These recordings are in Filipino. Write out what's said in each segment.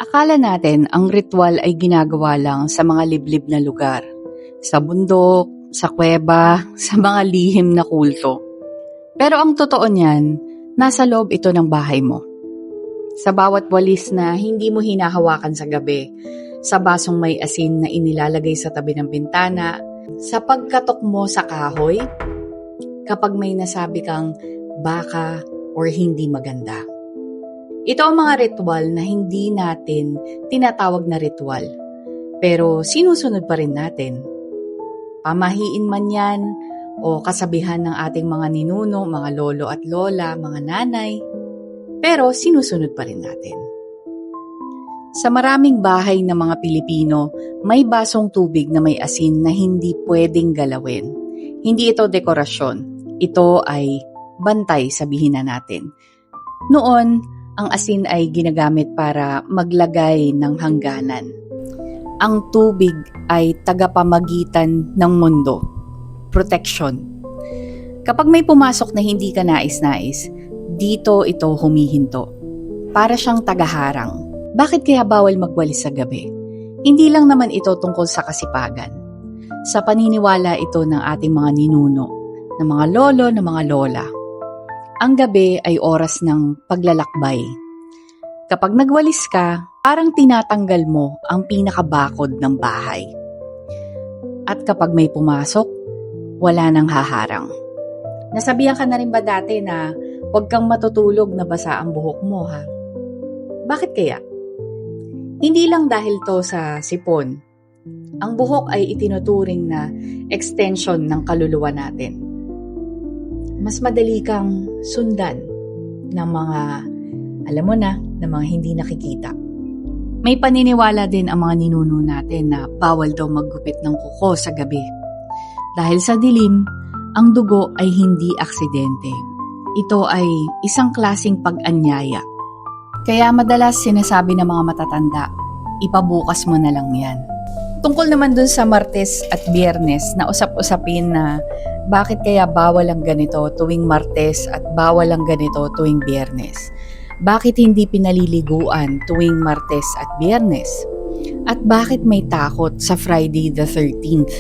Akala natin ang ritual ay ginagawa lang sa mga liblib na lugar. Sa bundok, sa kuweba, sa mga lihim na kulto. Pero ang totoo niyan, nasa loob ito ng bahay mo. Sa bawat walis na hindi mo hinahawakan sa gabi, sa basong may asin na inilalagay sa tabi ng bintana, sa pagkatok mo sa kahoy, kapag may nasabi kang baka or hindi maganda. Ito ang mga ritual na hindi natin tinatawag na ritual, pero sinusunod pa rin natin. Pamahiin man yan o kasabihan ng ating mga ninuno, mga lolo at lola, mga nanay, pero sinusunod pa rin natin. Sa maraming bahay ng mga Pilipino, may basong tubig na may asin na hindi pwedeng galawin. Hindi ito dekorasyon, ito ay bantay, sabihin na natin. Noon, ang asin ay ginagamit para maglagay ng hangganan. Ang tubig ay tagapamagitan ng mundo. Protection. Kapag may pumasok na hindi ka nais-nais, dito ito humihinto. Para siyang tagaharang. Bakit kaya bawal magwalis sa gabi? Hindi lang naman ito tungkol sa kasipagan. Sa paniniwala ito ng ating mga ninuno, ng mga lolo, ng mga lola. Ang gabi ay oras ng paglalakbay. Kapag nagwalis ka, parang tinatanggal mo ang pinakabakod ng bahay. At kapag may pumasok, wala nang haharang. Nasabihan ka na rin ba dati na huwag kang matutulog na basa ang buhok mo, ha? Bakit kaya? Hindi lang dahil to sa sipon. Ang buhok ay itinuturing na extension ng kaluluwa natin. Mas madali kang sundan ng mga, alam mo na, ng mga hindi nakikita. May paniniwala din ang mga ninuno natin na bawal daw maggupit ng kuko sa gabi. Dahil sa dilim, ang dugo ay hindi aksidente. Ito ay isang klaseng pag-anyaya. Kaya madalas sinasabi ng mga matatanda, ipabukas mo na lang yan. Tungkol naman dun sa Martes at Biyernes na usap-usapin na bakit kaya bawal ang ganito tuwing Martes at bawal ang ganito tuwing Biyernes? Bakit hindi pinaliliguan tuwing Martes at Biyernes? At bakit may takot sa Friday the 13th?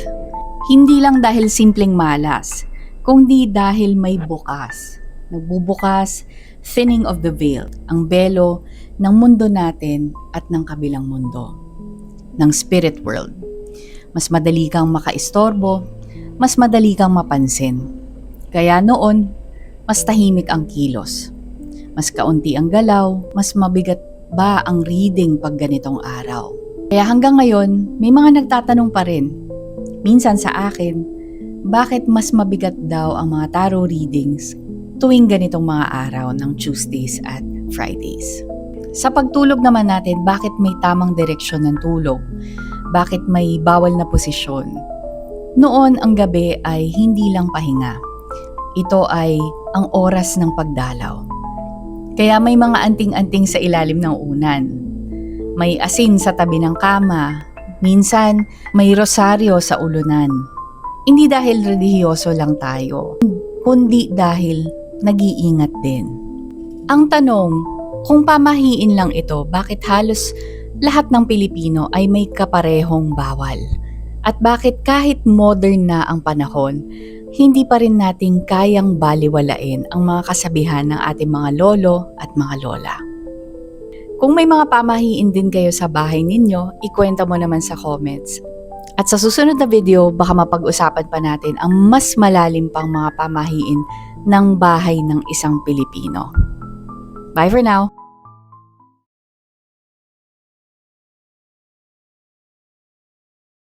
Hindi lang dahil simpleng malas, kundi dahil may bukas. Nagbubukas, thinning of the veil, ang belo ng mundo natin at ng kabilang mundo, ng spirit world. Mas madali kang makaistorbo, mas madali kang mapansin. Kaya noon, mas tahimik ang kilos. Mas kaunti ang galaw, mas mabigat ba ang reading pag ganitong araw. Kaya hanggang ngayon, may mga nagtatanong pa rin. Minsan sa akin, bakit mas mabigat daw ang mga tarot readings tuwing ganitong mga araw ng Tuesdays at Fridays. Sa pagtulog naman natin, bakit may tamang direksyon ng tulog? Bakit may bawal na posisyon? Noon ang gabi ay hindi lang pahinga. Ito ay ang oras ng pagdalaw. Kaya may mga anting-anting sa ilalim ng unan. May asin sa tabi ng kama. Minsan may rosaryo sa ulunan. Hindi dahil relihiyoso lang tayo, kundi dahil nag-iingat din. Ang tanong, kung pamahiin lang ito, bakit halos lahat ng Pilipino ay may kaparehong bawal? At bakit kahit modern na ang panahon, hindi pa rin natin kayang baliwalain ang mga kasabihan ng ating mga lolo at mga lola? Kung may mga pamahiin din kayo sa bahay ninyo, ikwenta mo naman sa comments. At sa susunod na video, baka mapag-usapan pa natin ang mas malalim pang mga pamahiin ng bahay ng isang Pilipino. Bye for now!